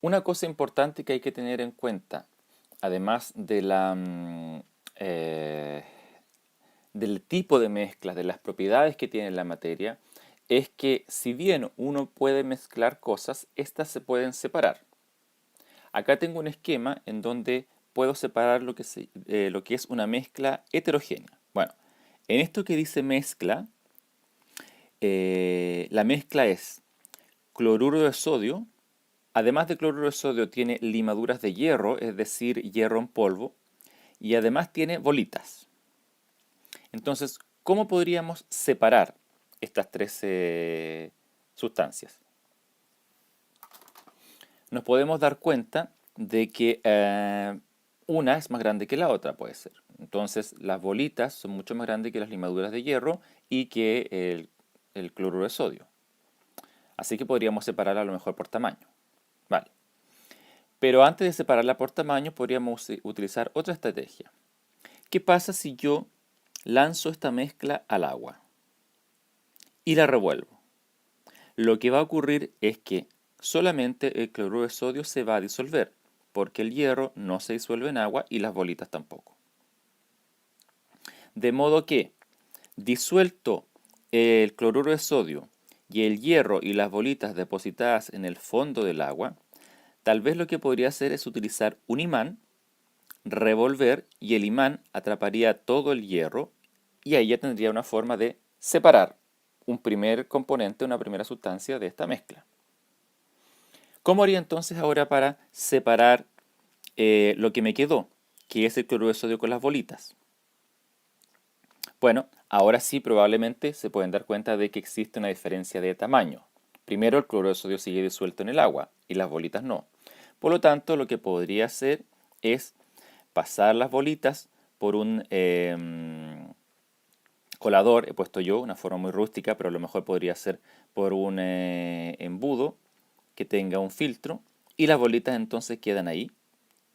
Una cosa importante que hay que tener en cuenta, además de del tipo de mezcla, de las propiedades que tiene la materia, es que si bien uno puede mezclar cosas, estas se pueden separar. Acá tengo un esquema en donde puedo separar lo que es una mezcla heterogénea. Bueno, en esto que dice mezcla, la mezcla es cloruro de sodio. Además de cloruro de sodio tiene limaduras de hierro, es decir, hierro en polvo, y además tiene bolitas. Entonces, ¿cómo podríamos separar estas tres sustancias? Nos podemos dar cuenta de que una es más grande que la otra, puede ser. Entonces, las bolitas son mucho más grandes que las limaduras de hierro y que el cloruro de sodio. Así que podríamos separarla a lo mejor por tamaño. Vale. Pero antes de separarla por tamaño, podríamos utilizar otra estrategia. ¿Qué pasa si yo lanzo esta mezcla al agua y la revuelvo? Lo que va a ocurrir es que solamente el cloruro de sodio se va a disolver, porque el hierro no se disuelve en agua y las bolitas tampoco. De modo que, disuelto el cloruro de sodio y el hierro y las bolitas depositadas en el fondo del agua, tal vez lo que podría hacer es utilizar un imán, revolver y el imán atraparía todo el hierro y ahí ya tendría una forma de separar un primer componente, una primera sustancia de esta mezcla. ¿Cómo haría entonces ahora para separar lo que me quedó, que es el cloruro de sodio con las bolitas? Bueno, ahora sí probablemente se pueden dar cuenta de que existe una diferencia de tamaño. Primero, el cloruro de sodio sigue disuelto en el agua y las bolitas no. Por lo tanto, lo que podría hacer es pasar las bolitas por un colador, he puesto yo, una forma muy rústica, pero a lo mejor podría ser por un embudo que tenga un filtro y las bolitas entonces quedan ahí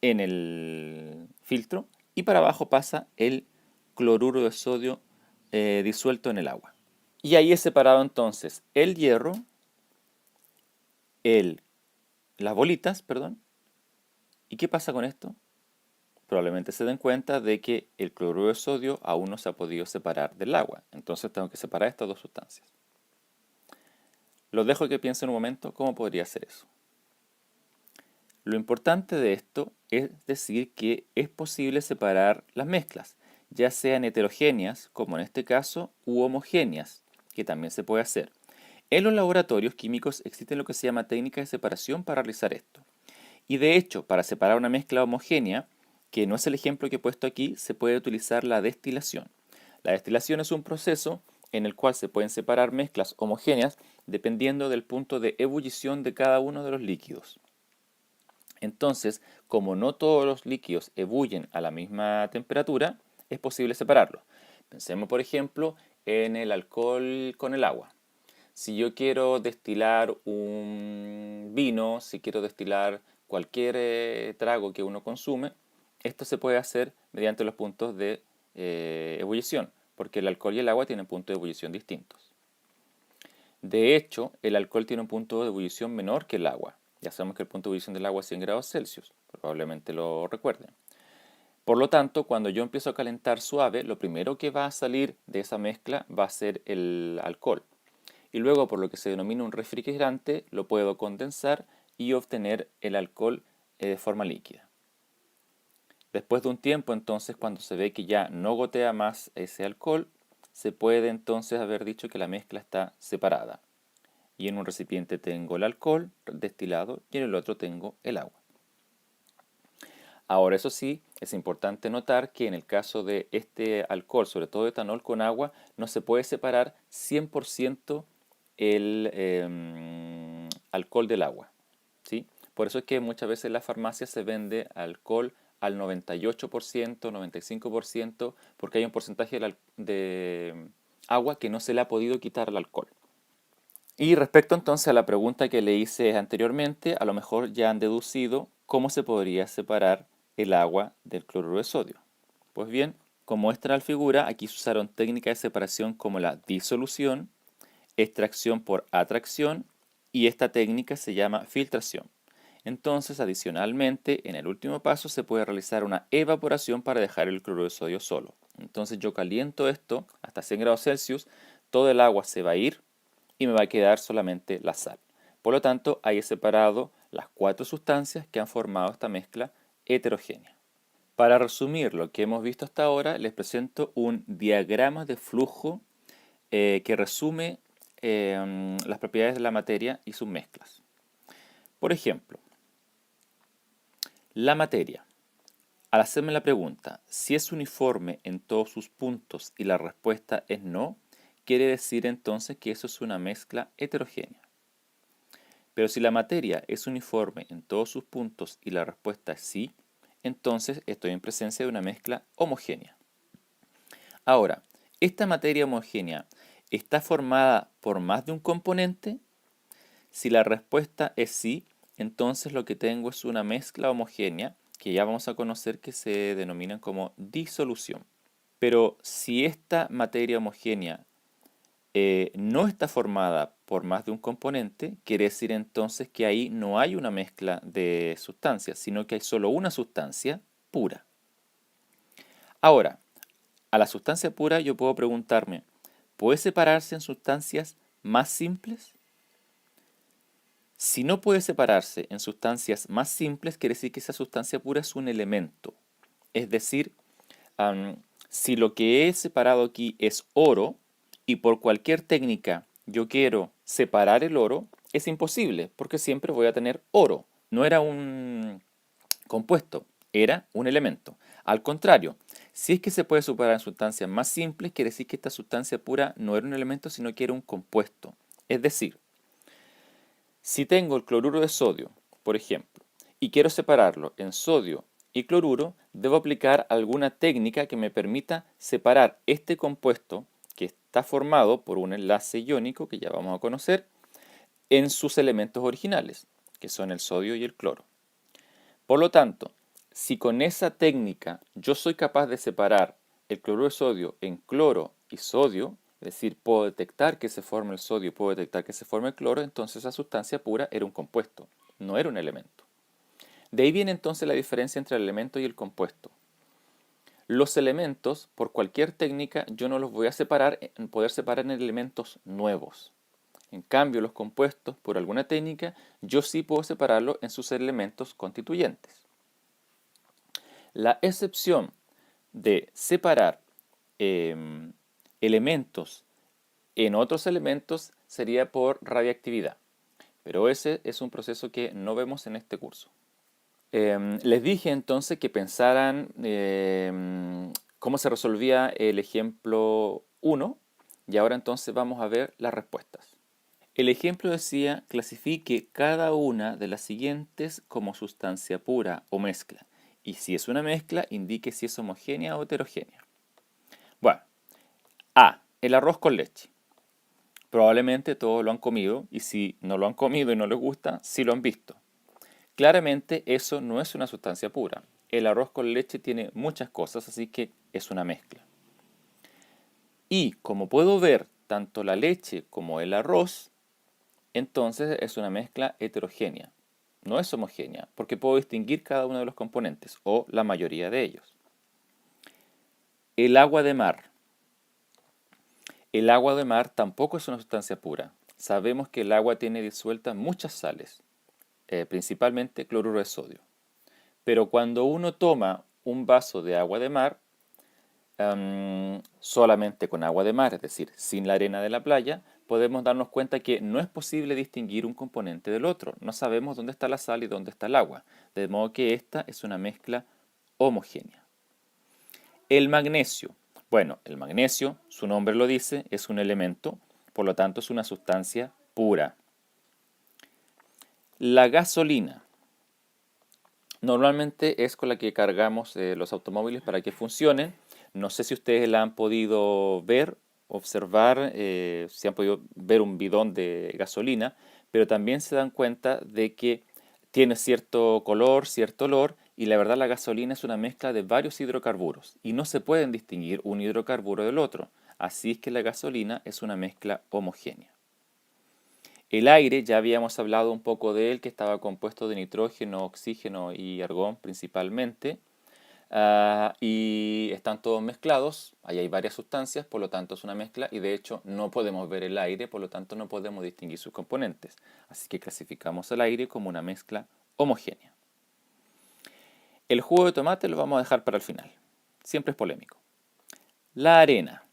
en el filtro y para abajo pasa el cloruro de sodio disuelto en el agua. Y ahí he separado entonces el hierro, el, las bolitas, perdón. ¿Y qué pasa con esto? Probablemente se den cuenta de que el cloruro de sodio aún no se ha podido separar del agua. Entonces tengo que separar estas dos sustancias. Los dejo que piensen un momento cómo podría ser eso. Lo importante de esto es decir que es posible separar las mezclas, ya sean heterogéneas, como en este caso, u homogéneas, que también se puede hacer. En los laboratorios químicos existen lo que se llama técnicas de separación para realizar esto. Y de hecho, para separar una mezcla homogénea, que no es el ejemplo que he puesto aquí, se puede utilizar la destilación. La destilación es un proceso en el cual se pueden separar mezclas homogéneas dependiendo del punto de ebullición de cada uno de los líquidos. Entonces, como no todos los líquidos ebullen a la misma temperatura, es posible separarlos. Pensemos, por ejemplo, en el alcohol con el agua. Si yo quiero destilar un vino, si quiero destilar cualquier trago que uno consume, esto se puede hacer mediante los puntos de ebullición, porque el alcohol y el agua tienen puntos de ebullición distintos. De hecho, el alcohol tiene un punto de ebullición menor que el agua. Ya sabemos que el punto de ebullición del agua es 100 grados Celsius, probablemente lo recuerden. Por lo tanto, cuando yo empiezo a calentar suave, lo primero que va a salir de esa mezcla va a ser el alcohol. Y luego, por lo que se denomina un refrigerante, lo puedo condensar y obtener el alcohol de forma líquida. Después de un tiempo, entonces, cuando se ve que ya no gotea más ese alcohol, se puede entonces haber dicho que la mezcla está separada. Y en un recipiente tengo el alcohol destilado y en el otro tengo el agua. Ahora, eso sí, es importante notar que en el caso de este alcohol, sobre todo etanol con agua, no se puede separar 100% el alcohol del agua, ¿sí? Por eso es que muchas veces en la farmacia se vende alcohol al 98%, 95%, porque hay un porcentaje de agua que no se le ha podido quitar al alcohol. Y respecto entonces a la pregunta que le hice anteriormente, a lo mejor ya han deducido cómo se podría separar el agua del cloruro de sodio. Pues bien, como muestra la figura, aquí se usaron técnicas de separación como la disolución, extracción por atracción y esta técnica se llama filtración. Entonces, adicionalmente, en el último paso se puede realizar una evaporación para dejar el cloruro de sodio solo. Entonces yo caliento esto hasta 100 grados Celsius, todo el agua se va a ir y me va a quedar solamente la sal. Por lo tanto, ahí he separado las 4 sustancias que han formado esta mezcla heterogénea. Para resumir lo que hemos visto hasta ahora, les presento un diagrama de flujo que resume las propiedades de la materia y sus mezclas. Por ejemplo, la materia. Al hacerme la pregunta si es uniforme en todos sus puntos y la respuesta es no, quiere decir entonces que eso es una mezcla heterogénea. Pero si la materia es uniforme en todos sus puntos y la respuesta es sí, entonces estoy en presencia de una mezcla homogénea. Ahora, ¿esta materia homogénea está formada por más de un componente? Si la respuesta es sí, entonces lo que tengo es una mezcla homogénea que ya vamos a conocer que se denominan como disolución. Pero si esta materia homogénea no está formada por más de un componente, quiere decir entonces que ahí no hay una mezcla de sustancias, sino que hay solo una sustancia pura. Ahora, a la sustancia pura yo puedo preguntarme, ¿puede separarse en sustancias más simples? Si no puede separarse en sustancias más simples, quiere decir que esa sustancia pura es un elemento. Es decir, si lo que he separado aquí es oro y por cualquier técnica yo quiero separar el oro, es imposible porque siempre voy a tener oro. No era un compuesto, era un elemento. Al contrario, si es que se puede separar en sustancias más simples, quiere decir que esta sustancia pura no era un elemento, sino que era un compuesto. Es decir, si tengo el cloruro de sodio, por ejemplo, y quiero separarlo en sodio y cloruro, debo aplicar alguna técnica que me permita separar este compuesto, que está formado por un enlace iónico, que ya vamos a conocer, en sus elementos originales, que son el sodio y el cloro. Por lo tanto, si con esa técnica yo soy capaz de separar el cloruro de sodio en cloro y sodio, es decir, puedo detectar que se forma el sodio y puedo detectar que se forma el cloro, entonces esa sustancia pura era un compuesto, no era un elemento. De ahí viene entonces la diferencia entre el elemento y el compuesto. Los elementos, por cualquier técnica, yo no los voy a poder separar en elementos nuevos. En cambio, los compuestos, por alguna técnica, yo sí puedo separarlos en sus elementos constituyentes. La excepción de separar elementos en otros elementos sería por radiactividad, pero ese es un proceso que no vemos en este curso. Les dije entonces que pensaran cómo se resolvía el ejemplo 1 y ahora entonces vamos a ver las respuestas. El ejemplo decía, clasifique cada una de las siguientes como sustancia pura o mezcla. Y si es una mezcla, indique si es homogénea o heterogénea. Bueno, A, el arroz con leche. Probablemente todos lo han comido y si no lo han comido y no les gusta, sí lo han visto. Claramente eso no es una sustancia pura. El arroz con leche tiene muchas cosas, así que es una mezcla. Y como puedo ver tanto la leche como el arroz, entonces es una mezcla heterogénea. No es homogénea, porque puedo distinguir cada uno de los componentes, o la mayoría de ellos. El agua de mar. El agua de mar tampoco es una sustancia pura. Sabemos que el agua tiene disueltas muchas sales, principalmente cloruro de sodio. Pero cuando uno toma un vaso de agua de mar, solamente con agua de mar, es decir, sin la arena de la playa, podemos darnos cuenta que no es posible distinguir un componente del otro. No sabemos dónde está la sal y dónde está el agua. De modo que esta es una mezcla homogénea. El magnesio. Bueno, el magnesio, su nombre lo dice, es un elemento, por lo tanto es una sustancia pura. La gasolina. Normalmente es con la que cargamos los automóviles para que funcionen. No sé si ustedes la han podido ver, observar, si han podido ver un bidón de gasolina, pero también se dan cuenta de que tiene cierto color, cierto olor, y la verdad la gasolina es una mezcla de varios hidrocarburos y no se pueden distinguir un hidrocarburo del otro. Así es que la gasolina es una mezcla homogénea. El aire, ya habíamos hablado un poco de él, que estaba compuesto de nitrógeno, oxígeno y argón principalmente. Y están todos mezclados, ahí hay varias sustancias, por lo tanto es una mezcla y de hecho no podemos ver el aire, por lo tanto no podemos distinguir sus componentes. Así que clasificamos el aire como una mezcla homogénea. El jugo de tomate lo vamos a dejar para el final, siempre es polémico. La arena.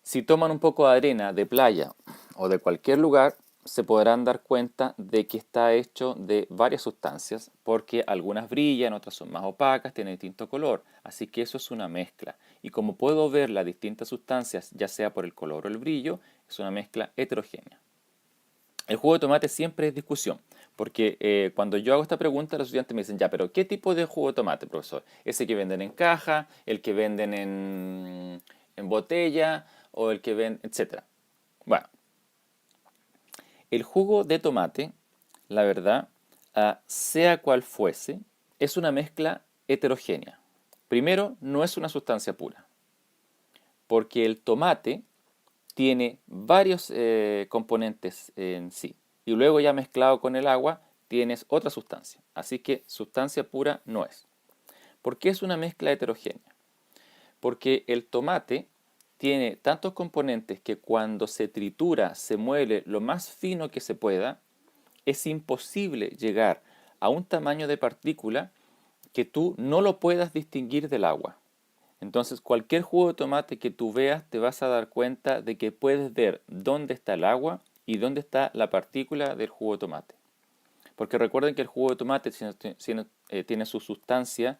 Si toman un poco de arena de playa o de cualquier lugar, se podrán dar cuenta de que está hecho de varias sustancias, porque algunas brillan, otras son más opacas, tienen distinto color, así que eso es una mezcla. Y como puedo ver las distintas sustancias, ya sea por el color o el brillo, es una mezcla heterogénea. El jugo de tomate siempre es discusión, porque cuando yo hago esta pregunta, los estudiantes me dicen, ya, pero ¿qué tipo de jugo de tomate, profesor? ¿Ese que venden en caja, el que venden en botella o el que venden, etcétera? Bueno, el jugo de tomate, la verdad, sea cual fuese, es una mezcla heterogénea. Primero, no es una sustancia pura, porque el tomate tiene varios componentes en sí. Y luego ya mezclado con el agua tienes otra sustancia. Así que sustancia pura no es. ¿Por qué es una mezcla heterogénea? Porque el tomate tiene tantos componentes que cuando se tritura, se muele lo más fino que se pueda, es imposible llegar a un tamaño de partícula que tú no lo puedas distinguir del agua. Entonces, cualquier jugo de tomate que tú veas, te vas a dar cuenta de que puedes ver dónde está el agua y dónde está la partícula del jugo de tomate. Porque recuerden que el jugo de tomate tiene su sustancia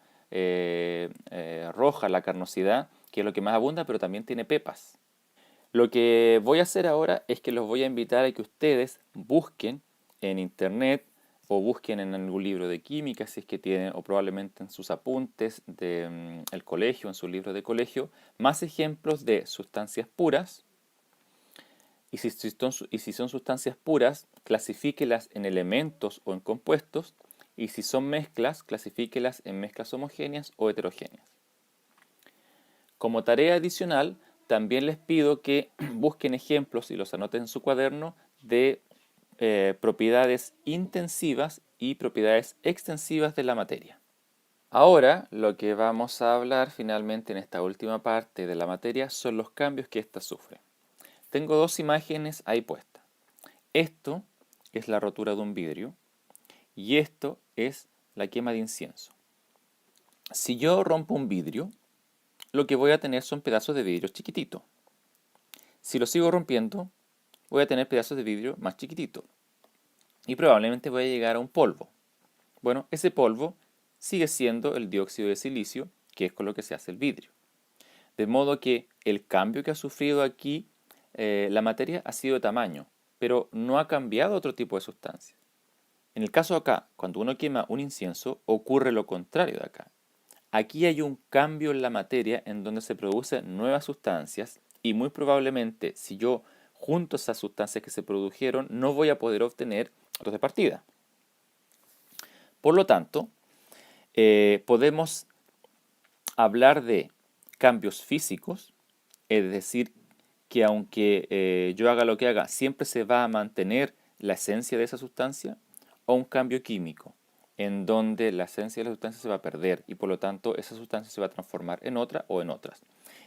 roja, la carnosidad, que es lo que más abunda, pero también tiene pepas. Lo que voy a hacer ahora es que los voy a invitar a que ustedes busquen en internet o busquen en algún libro de química, si es que tienen, o probablemente en sus apuntes del colegio, en su libro de colegio, más ejemplos de sustancias puras. Y si son sustancias puras, clasifíquelas en elementos o en compuestos. Y si son mezclas, clasifíquelas en mezclas homogéneas o heterogéneas. Como tarea adicional, también les pido que busquen ejemplos y los anoten en su cuaderno de propiedades intensivas y propiedades extensivas de la materia. Ahora lo que vamos a hablar finalmente en esta última parte de la materia son los cambios que ésta sufre. Tengo dos imágenes ahí puestas. Esto es la rotura de un vidrio y esto es la quema de incienso. Si yo rompo un vidrio, lo que voy a tener son pedazos de vidrio chiquititos. Si lo sigo rompiendo, voy a tener pedazos de vidrio más chiquititos. Y probablemente voy a llegar a un polvo. Bueno, ese polvo sigue siendo el dióxido de silicio, que es con lo que se hace el vidrio. De modo que el cambio que ha sufrido aquí la materia ha sido de tamaño, pero no ha cambiado otro tipo de sustancia. En el caso de acá, cuando uno quema un incienso, ocurre lo contrario de acá. Aquí hay un cambio en la materia en donde se producen nuevas sustancias y muy probablemente si yo junto esas sustancias que se produjeron no voy a poder obtener otros de partida. Por lo tanto, podemos hablar de cambios físicos, es decir, que aunque yo haga lo que haga, siempre se va a mantener la esencia de esa sustancia, o un cambio químico, en donde la esencia de la sustancia se va a perder y por lo tanto esa sustancia se va a transformar en otra o en otras.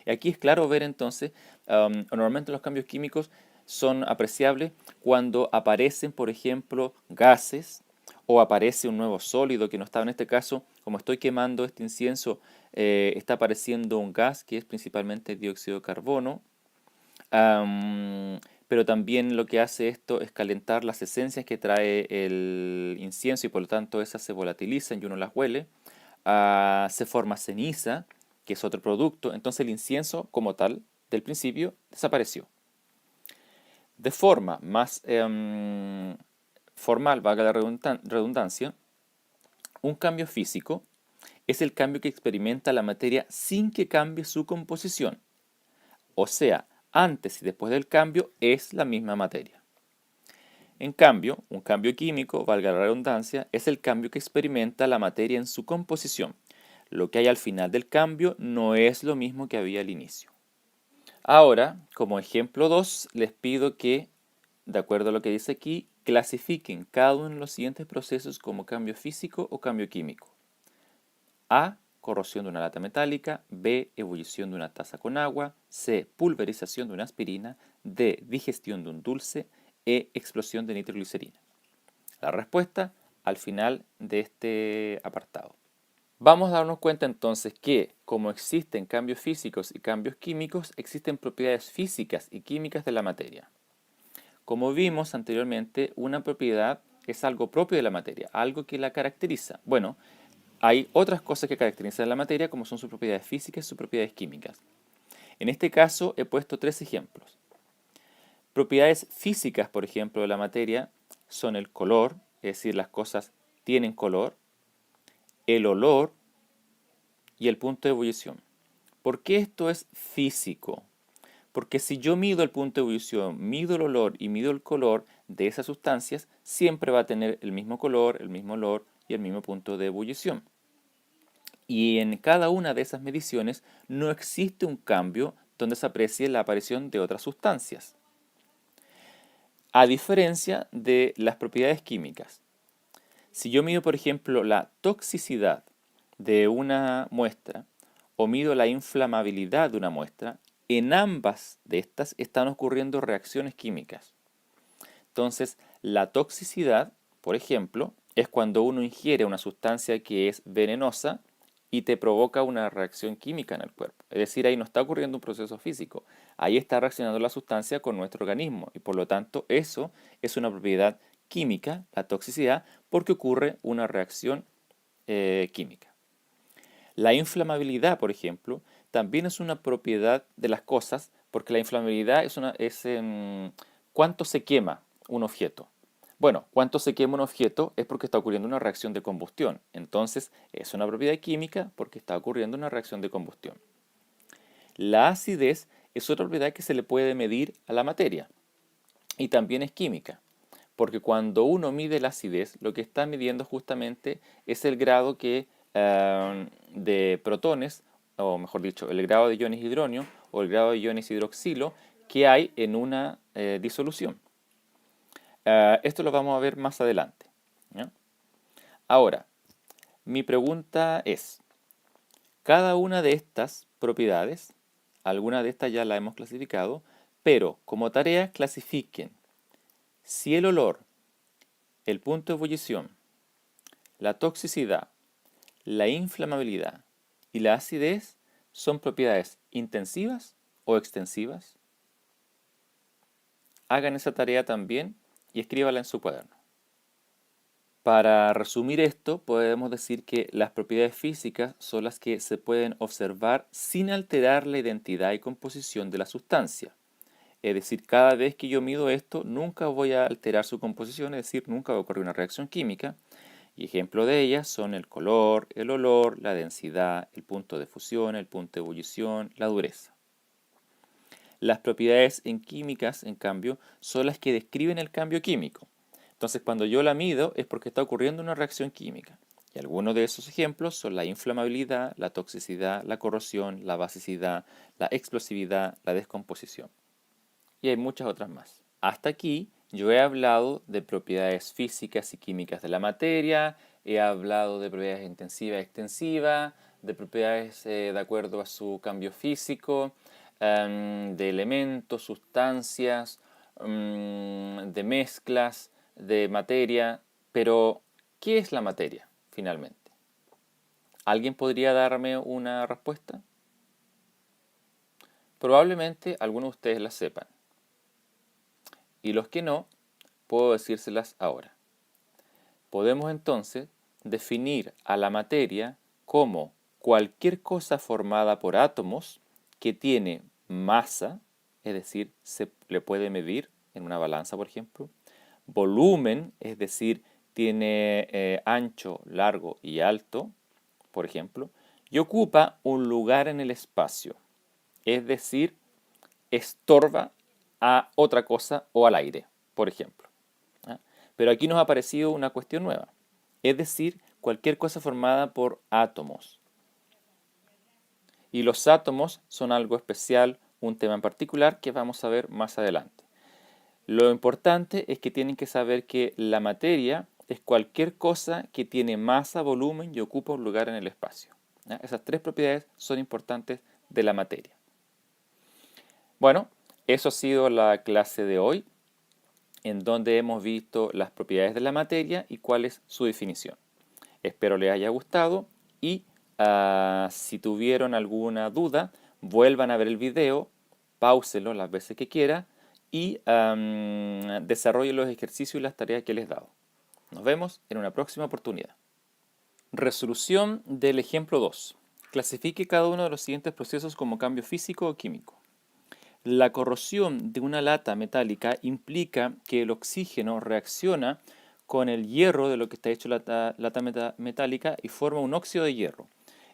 Y aquí es claro ver entonces, normalmente los cambios químicos son apreciables cuando aparecen, por ejemplo, gases o aparece un nuevo sólido que no estaba en este caso, como estoy quemando este incienso, está apareciendo un gas que es principalmente dióxido de carbono. Pero también lo que hace esto es calentar las esencias que trae el incienso y por lo tanto esas se volatilizan y uno las huele. Se forma ceniza, que es otro producto. Entonces el incienso como tal, del principio, desapareció. De forma más formal, valga la redundancia, un cambio físico es el cambio que experimenta la materia sin que cambie su composición. O sea, antes y después del cambio es la misma materia. En cambio, un cambio químico, valga la redundancia, es el cambio que experimenta la materia en su composición. Lo que hay al final del cambio no es lo mismo que había al inicio. Ahora, como ejemplo 2, les pido que de acuerdo a lo que dice aquí, clasifiquen cada uno de los siguientes procesos como cambio físico o cambio químico. A, corrosión de una lata metálica. B, ebullición de una taza con agua. C, pulverización de una aspirina. D, digestión de un dulce. E, explosión de nitroglicerina. La respuesta al final de este apartado. Vamos a darnos cuenta entonces que, como existen cambios físicos y cambios químicos, existen propiedades físicas y químicas de la materia. Como vimos anteriormente, una propiedad es algo propio de la materia, algo que la caracteriza. Bueno, hay otras cosas que caracterizan la materia, como son sus propiedades físicas y sus propiedades químicas. En este caso he puesto 3 ejemplos. Propiedades físicas, por ejemplo, de la materia son el color, es decir, las cosas tienen color, el olor y el punto de ebullición. ¿Por qué esto es físico? Porque si yo mido el punto de ebullición, mido el olor y mido el color de esas sustancias, siempre va a tener el mismo color, el mismo olor y el mismo punto de ebullición. Y en cada una de esas mediciones no existe un cambio donde se aprecie la aparición de otras sustancias. A diferencia de las propiedades químicas. Si yo mido, por ejemplo, la toxicidad de una muestra o mido la inflamabilidad de una muestra, en ambas de estas están ocurriendo reacciones químicas. Entonces, la toxicidad, por ejemplo, es cuando uno ingiere una sustancia que es venenosa y te provoca una reacción química en el cuerpo. Es decir, ahí no está ocurriendo un proceso físico, ahí está reaccionando la sustancia con nuestro organismo y por lo tanto eso es una propiedad química, la toxicidad, porque ocurre una reacción química. La inflamabilidad, por ejemplo, también es una propiedad de las cosas, porque la inflamabilidad es cuánto se quema un objeto. Bueno, cuánto se quema un objeto es porque está ocurriendo una reacción de combustión. Entonces, es una propiedad química porque está ocurriendo una reacción de combustión. La acidez es otra propiedad que se le puede medir a la materia y también es química. Porque cuando uno mide la acidez, lo que está midiendo justamente es el grado de protones, o mejor dicho, el grado de iones hidronio o el grado de iones hidroxilo que hay en una disolución. Esto lo vamos a ver más adelante, ¿ya? Ahora, mi pregunta es, cada una de estas propiedades, alguna de estas ya la hemos clasificado, pero como tarea clasifiquen si el olor, el punto de ebullición, la toxicidad, la inflamabilidad y la acidez son propiedades intensivas o extensivas. Hagan esa tarea también y escríbala en su cuaderno. Para resumir esto, podemos decir que las propiedades físicas son las que se pueden observar sin alterar la identidad y composición de la sustancia. Es decir, cada vez que yo mido esto, nunca voy a alterar su composición, es decir, nunca va a ocurrir una reacción química. Y ejemplo de ellas son el color, el olor, la densidad, el punto de fusión, el punto de ebullición, la dureza. Las propiedades en químicas, en cambio, son las que describen el cambio químico. Entonces, cuando yo la mido es porque está ocurriendo una reacción química. Y algunos de esos ejemplos son la inflamabilidad, la toxicidad, la corrosión, la basicidad, la explosividad, la descomposición. Y hay muchas otras más. Hasta aquí yo he hablado de propiedades físicas y químicas de la materia, he hablado de propiedades intensivas y extensivas, de propiedades de acuerdo a su cambio físico, de elementos, sustancias, de mezclas, de materia, pero ¿qué es la materia finalmente? ¿Alguien podría darme una respuesta? Probablemente algunos de ustedes la sepan. Y los que no, puedo decírselas ahora. Podemos entonces definir a la materia como cualquier cosa formada por átomos que tiene masa, es decir, se le puede medir en una balanza, por ejemplo, volumen, es decir, tiene ancho, largo y alto, por ejemplo, y ocupa un lugar en el espacio, es decir, estorba a otra cosa o al aire, por ejemplo. ¿Ah? Pero aquí nos ha aparecido una cuestión nueva, es decir, cualquier cosa formada por átomos. Y los átomos son algo especial, un tema en particular que vamos a ver más adelante. Lo importante es que tienen que saber que la materia es cualquier cosa que tiene masa, volumen y ocupa un lugar en el espacio. ¿Ya? Esas tres propiedades son importantes de la materia. Bueno, eso ha sido la clase de hoy, en donde hemos visto las propiedades de la materia y cuál es su definición. Espero les haya gustado y si tuvieron alguna duda, vuelvan a ver el video, páuselo las veces que quiera y desarrollen los ejercicios y las tareas que les he dado. Nos vemos en una próxima oportunidad. Resolución del ejemplo 2. Clasifique cada uno de los siguientes procesos como cambio físico o químico. La corrosión de una lata metálica implica que el oxígeno reacciona con el hierro de lo que está hecho la lata metálica y forma un óxido de hierro.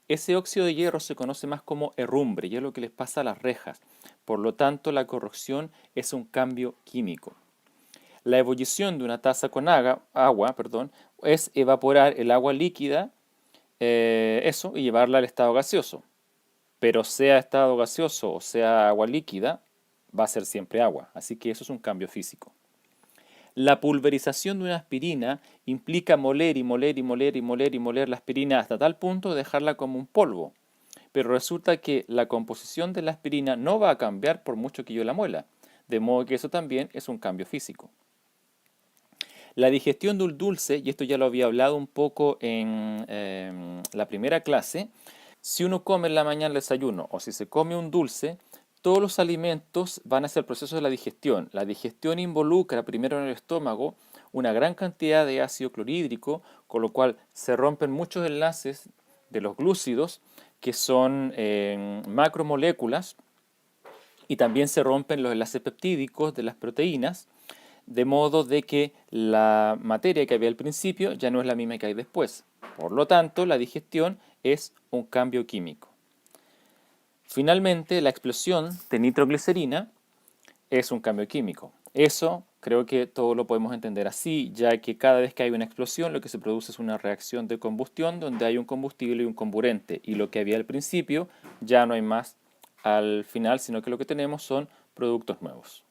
Ese óxido de hierro se conoce más como herrumbre y es lo que les pasa a las rejas. Por lo tanto, la corrosión es un cambio químico. La ebullición de una taza con agua es evaporar el agua líquida y llevarla al estado gaseoso. Pero sea estado gaseoso o sea agua líquida, va a ser siempre agua. Así que eso es un cambio físico. La pulverización de una aspirina implica moler y moler y moler y moler y moler la aspirina hasta tal punto de dejarla como un polvo. Pero resulta que la composición de la aspirina no va a cambiar por mucho que yo la muela. De modo que eso también es un cambio físico. La digestión de un dulce, y esto ya lo había hablado un poco en la primera clase, si uno come en la mañana el desayuno o si se come un dulce, todos los alimentos van hacia el proceso de la digestión. La digestión involucra primero en el estómago una gran cantidad de ácido clorhídrico, con lo cual se rompen muchos enlaces de los glúcidos, que son macromoléculas, y también se rompen los enlaces peptídicos de las proteínas, de modo de que la materia que había al principio ya no es la misma que hay después. Por lo tanto, la digestión es un cambio químico. Finalmente, la explosión de nitroglicerina es un cambio químico. Eso creo que todo lo podemos entender así, ya que cada vez que hay una explosión lo que se produce es una reacción de combustión donde hay un combustible y un comburente, y lo que había al principio ya no hay más al final, sino que lo que tenemos son productos nuevos.